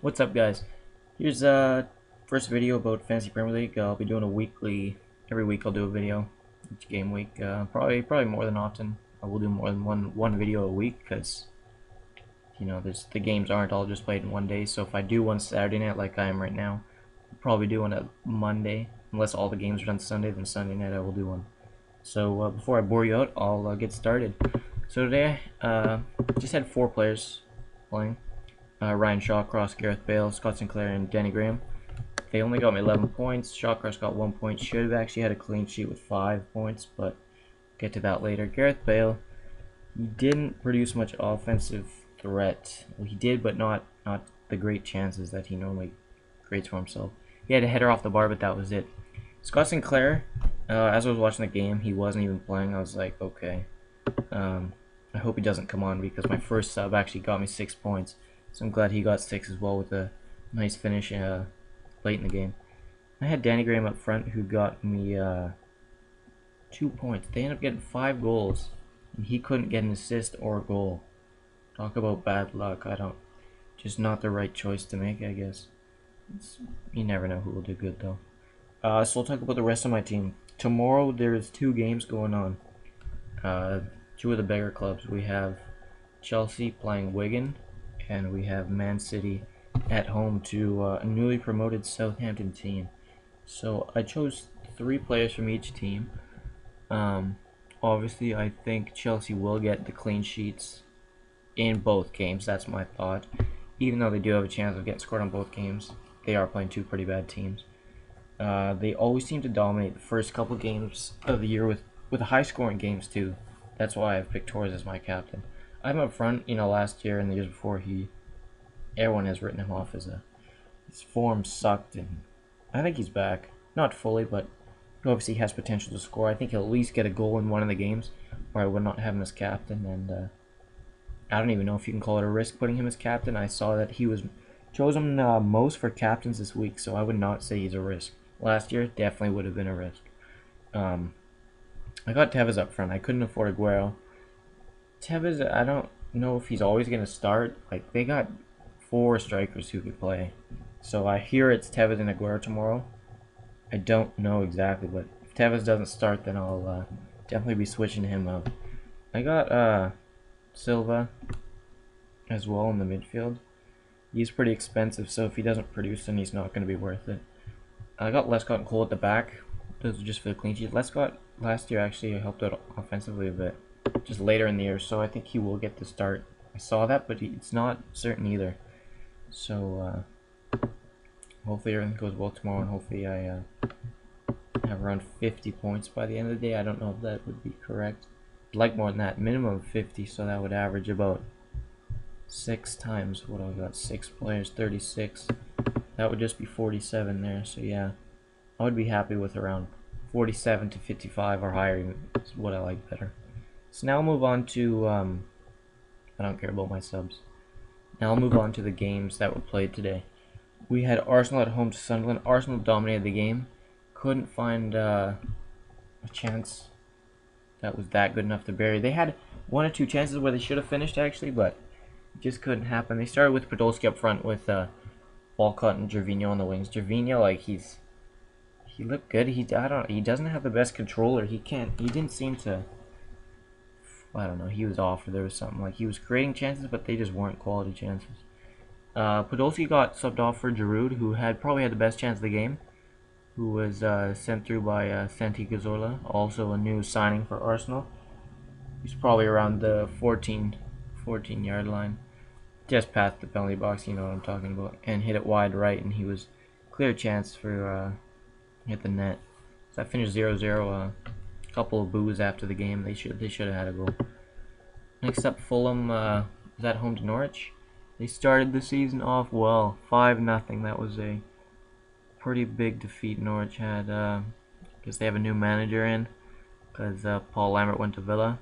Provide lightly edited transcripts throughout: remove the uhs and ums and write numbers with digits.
What's up, guys? Here's first video about Fantasy Premier League. I'll be doing a weekly. Every week I'll do a video each game week. Probably more than often. I will do more than one video a week because the games aren't all just played in one day. So if I do one Saturday night like I am right now, I'll probably do one a Monday. Unless all the games are done Sunday, then Sunday night I will do one. So before I bore you out, I'll get started. So today, just had 4 players playing. Ryan Shawcross, Gareth Bale, Scott Sinclair, and Danny Graham. They only got me 11 points. Shawcross got 1 point. Should have actually had a clean sheet with 5 points, but get to that later. Gareth Bale, he didn't produce much offensive threat. Well, he did, but not the great chances that he normally creates for himself. He had a header off the bar, but that was it. Scott Sinclair, as I was watching the game, he wasn't even playing. I was like, okay. I hope he doesn't come on because my first sub actually got me 6 points. So I'm glad he got 6 as well with a nice finish late in the game. I had Danny Graham up front who got me 2 points. They ended up getting 5 goals, and he couldn't get an assist or a goal. Talk about bad luck. Just not the right choice to make, I guess. You never know who will do good though. So we'll talk about the rest of my team. Tomorrow there's 2 games going on. 2 of the bigger clubs. We have Chelsea playing Wigan, and we have Man City at home to a newly promoted Southampton team. So I chose 3 players from each team. Obviously, I think Chelsea will get the clean sheets in both games. That's my thought. Even though they do have a chance of getting scored on both games, they are playing 2 pretty bad teams. They always seem to dominate the first couple games of the year with high-scoring games too. That's why I've picked Torres as my captain. I'm up front. Last year and the years before, everyone has written him off as his form sucked, and I think he's back. Not fully, but he obviously has potential to score. I think he'll at least get a goal in one of the games, or I would not have him as captain. And I don't even know if you can call it a risk putting him as captain. I saw that he was chosen most for captains this week, so I would not say he's a risk. Last year, definitely would have been a risk. I got Tevez up front. I couldn't afford Aguero. Tevez, I don't know if he's always going to start. Like, they got 4 strikers who could play. So I hear it's Tevez and Aguero tomorrow. I don't know exactly, but if Tevez doesn't start, then I'll definitely be switching him up. I got Silva as well in the midfield. He's pretty expensive, so if he doesn't produce, then he's not going to be worth it. I got Lescott and Cole at the back. Those are just for the clean sheet. Lescott last year actually helped out offensively a bit, just later in the year, so I think he will get the start. I saw that, but it's not certain either. So hopefully everything goes well tomorrow, and hopefully I have around 50 points by the end of the day. I don't know if that would be correct. I'd like more than that, minimum of 50, so that would average about 6 times what I got. 6 players, 36. That would just be 47 there. So yeah, I would be happy with around 47 to 55 or higher. Is what I like better. So now I'll move on to I don't care about my subs. Now I'll move on to the games that were played today. We had Arsenal at home to Sunderland. Arsenal dominated the game. Couldn't find a chance that was that good enough to bury. They had 1 or 2 chances where they should have finished actually, but it just couldn't happen. They started with Podolski up front with Walcott and Gervinho on the wings. Gervinho, like he looked good. He doesn't have the best controller. He didn't seem to. I don't know. He was off, or there was something. Like he was creating chances, but they just weren't quality chances. Podolski got subbed off for Giroud, who probably had the best chance of the game, who was sent through by Santi Cazorla, also a new signing for Arsenal. He's probably around the 14-yard line, just past the penalty box. You know what I'm talking about, and hit it wide right, and he was clear chance for hit the net. So that finished 0-0. A couple of boos after the game. They should have had a goal. Next up, Fulham was at home to Norwich. They started the season off well, 5-0. That was a pretty big defeat Norwich had. Guess they have a new manager in, because Paul Lambert went to Villa.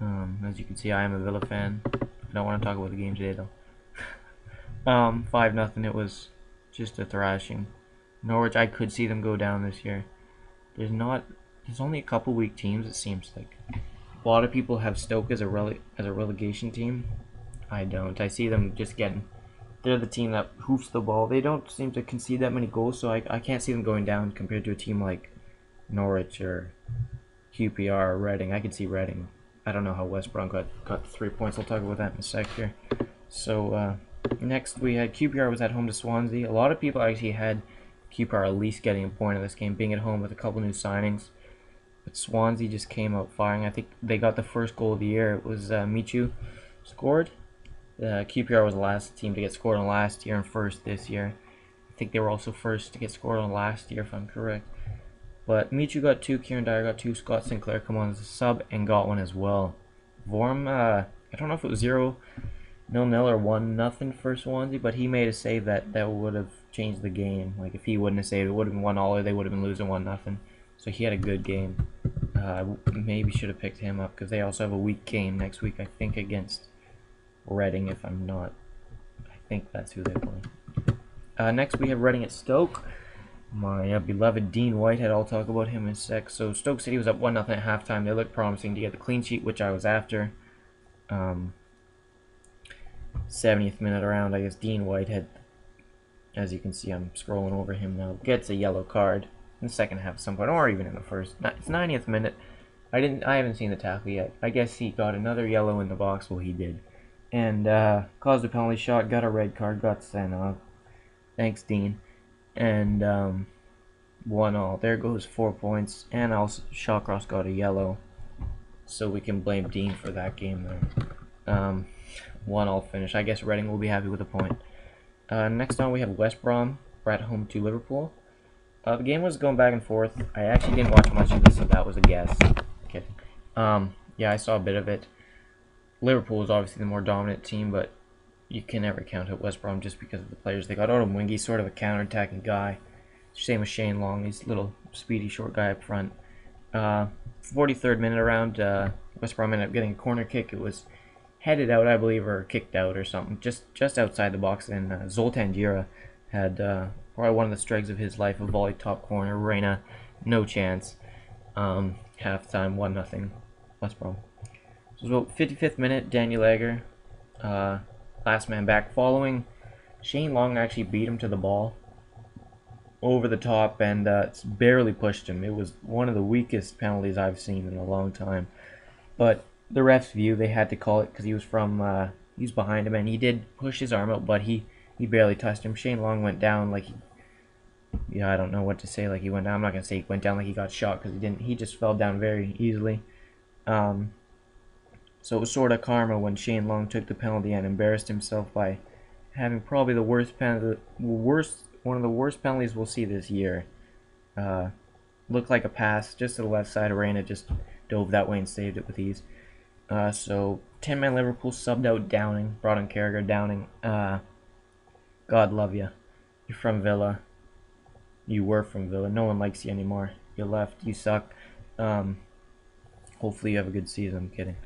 As you can see, I am a Villa fan. I don't want to talk about the game today though. 5-0. It was just a thrashing. Norwich, I could see them go down this year. There's only a couple weak teams, it seems like. A lot of people have Stoke as a relegation team. I don't. I see them just getting they're the team that hoofs the ball. They don't seem to concede that many goals, so I can't see them going down compared to a team like Norwich or QPR or Reading. I could see Reading. I don't know how West Brom got 3 points. I'll talk about that in a sec here. So next we had QPR was at home to Swansea. A lot of people actually had QPR at least getting a point in this game, being at home with a couple new signings. But Swansea just came out firing. I think they got the first goal of the year. It was Michu scored. QPR was the last team to get scored on last year and first this year. I think they were also first to get scored on last year, if I'm correct. But Michu got 2, Kieran Dyer got 2, Scott Sinclair come on as a sub and got one as well. Vorm, I don't know if it was 0-0 or 1-0 for Swansea, but he made a save that would have changed the game. Like if he wouldn't have saved, it would have been 1-1 or they would have been losing 1-0. So he had a good game. Maybe should have picked him up because they also have a weak game next week, I think, against Reading. If I'm not, I think that's who they play. Next we have Reading at Stoke. My beloved Dean Whitehead, I'll talk about him in a sec. So Stoke City was up 1-0 at halftime. They looked promising to get the clean sheet, which I was after. 70th minute around, I guess Dean Whitehead, as you can see, I'm scrolling over him now, gets a yellow card in the second half at some point, or even in the first. It's 90th minute. I haven't seen the tackle yet. I guess he got another yellow in the box. Well, he did, and caused a penalty shot, got a red card, got sent off. Thanks, Dean. And 1-1. There goes 4 points. And also Shawcross got a yellow. So we can blame Dean for that game there. 1-1 finish. I guess Reading will be happy with a point. Next on we have West Brom. We're at home to Liverpool. The game was going back and forth. I actually didn't watch much of this, so that was a guess. Kidding. Yeah, I saw a bit of it. Liverpool is obviously the more dominant team, but you can never count out West Brom just because of the players they got. Odom Wingy, sort of a counter-attacking guy. Same with Shane Long. He's a little speedy, short guy up front. 43rd minute around, West Brom ended up getting a corner kick. It was headed out, I believe, or kicked out or something, just outside the box. And Zoltan Gira had probably one of the strikes of his life, a volley top corner. Reina, no chance. Halftime, 1-0, West Brom. So about 55th minute, Daniel Egger, last man back, following. Shane Long actually beat him to the ball over the top and barely pushed him. It was one of the weakest penalties I've seen in a long time. But the ref's view, they had to call it because he was behind him and he did push his arm out, but he barely touched him. Shane Long went down like I don't know what to say. Like he went down. I'm not gonna say he went down like he got shot because he didn't. He just fell down very easily. So it was sort of karma when Shane Long took the penalty and embarrassed himself by having probably the worst penalty, one of the worst penalties we'll see this year. Looked like a pass just to the left side. Reina just dove that way and saved it with ease. So 10-man Liverpool subbed out Downing, brought in Carragher. Downing, God love you. You're from Villa. You were from Villa. No one likes you anymore. You left. You suck. Hopefully you have a good season. I'm kidding.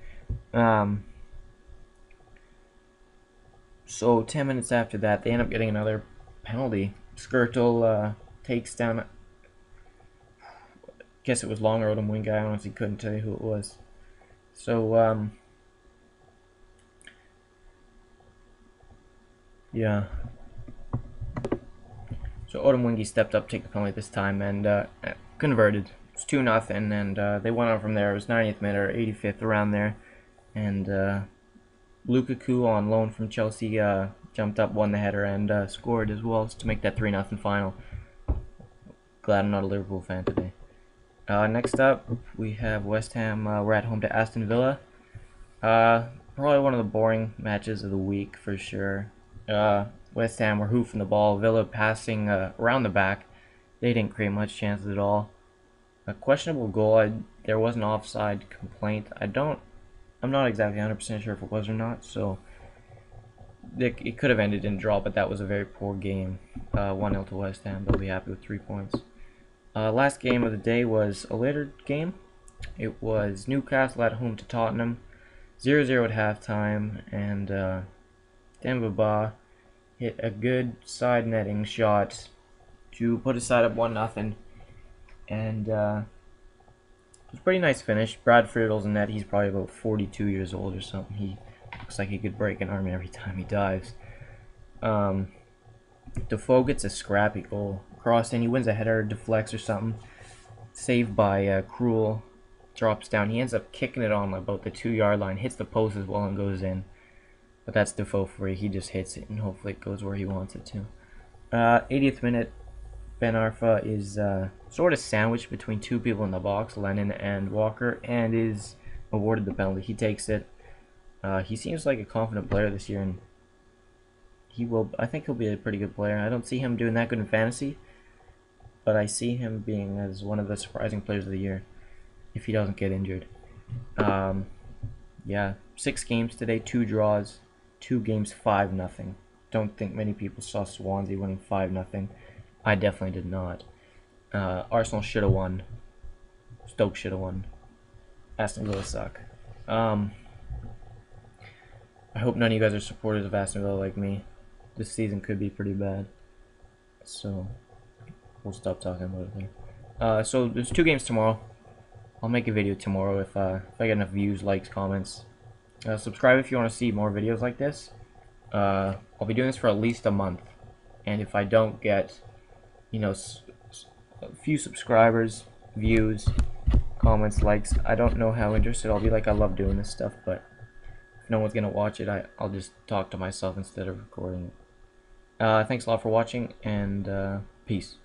So 10 minutes after that, they end up getting another penalty. Skirtle takes down, guess it was Long or Odom Wingy. I honestly couldn't tell you who it was. So yeah. So Odom Wingy stepped up, take the penalty this time, and converted. It was 2-0, and they went on from there. It was 90th minute or 85th, around there. And Lukaku on loan from Chelsea jumped up, won the header, and scored as well to make that 3-0 final. Glad I'm not a Liverpool fan today. Next up, we have West Ham. We're at home to Aston Villa. Probably one of the boring matches of the week for sure. West Ham were hoofing the ball. Villa passing around the back. They didn't create much chances at all. A questionable goal. There was an offside complaint. I'm not exactly 100% sure if it was or not, so it could have ended in a draw, but that was a very poor game. 1-0 to West Ham. They'll be happy with 3 points. Last game of the day was a later game. It was Newcastle at home to Tottenham. 0-0 at halftime, and Demba Ba hit a good side netting shot to put his side up 1-0, and it was a pretty nice finish. Brad Friedel's in net. He's probably about 42 years old or something. He looks like he could break an arm every time he dives. Defoe gets a scrappy goal. Crossed in, he wins a header, deflects or something. Saved by Cruel. Drops down. He ends up kicking it on about the 2-yard line, hits the post as well and goes in. But that's Defoe for you. He just hits it and hopefully it goes where he wants it to. 80th minute, Ben Arfa is sort of sandwiched between two people in the box, Lennon and Walker, and is awarded the penalty. He takes it. He seems like a confident player this year, and I think he'll be a pretty good player. I don't see him doing that good in fantasy, but I see him being as one of the surprising players of the year if he doesn't get injured. Yeah, 6 games today, 2 draws, 2 games, 5-0. Don't think many people saw Swansea winning 5-0. I definitely did not. Arsenal should have won. Stoke should have won. Aston Villa suck. I hope none of you guys are supporters of Aston Villa like me. This season could be pretty bad. So, we'll stop talking about it later. So, there's 2 games tomorrow. I'll make a video tomorrow if I get enough views, likes, comments. Subscribe if you want to see more videos like this. I'll be doing this for at least a month. And if I don't get, a few subscribers, views, comments, likes, I don't know how interested I'll be. Like, I love doing this stuff, but if no one's going to watch it, I'll just talk to myself instead of recording it. Thanks a lot for watching, and peace.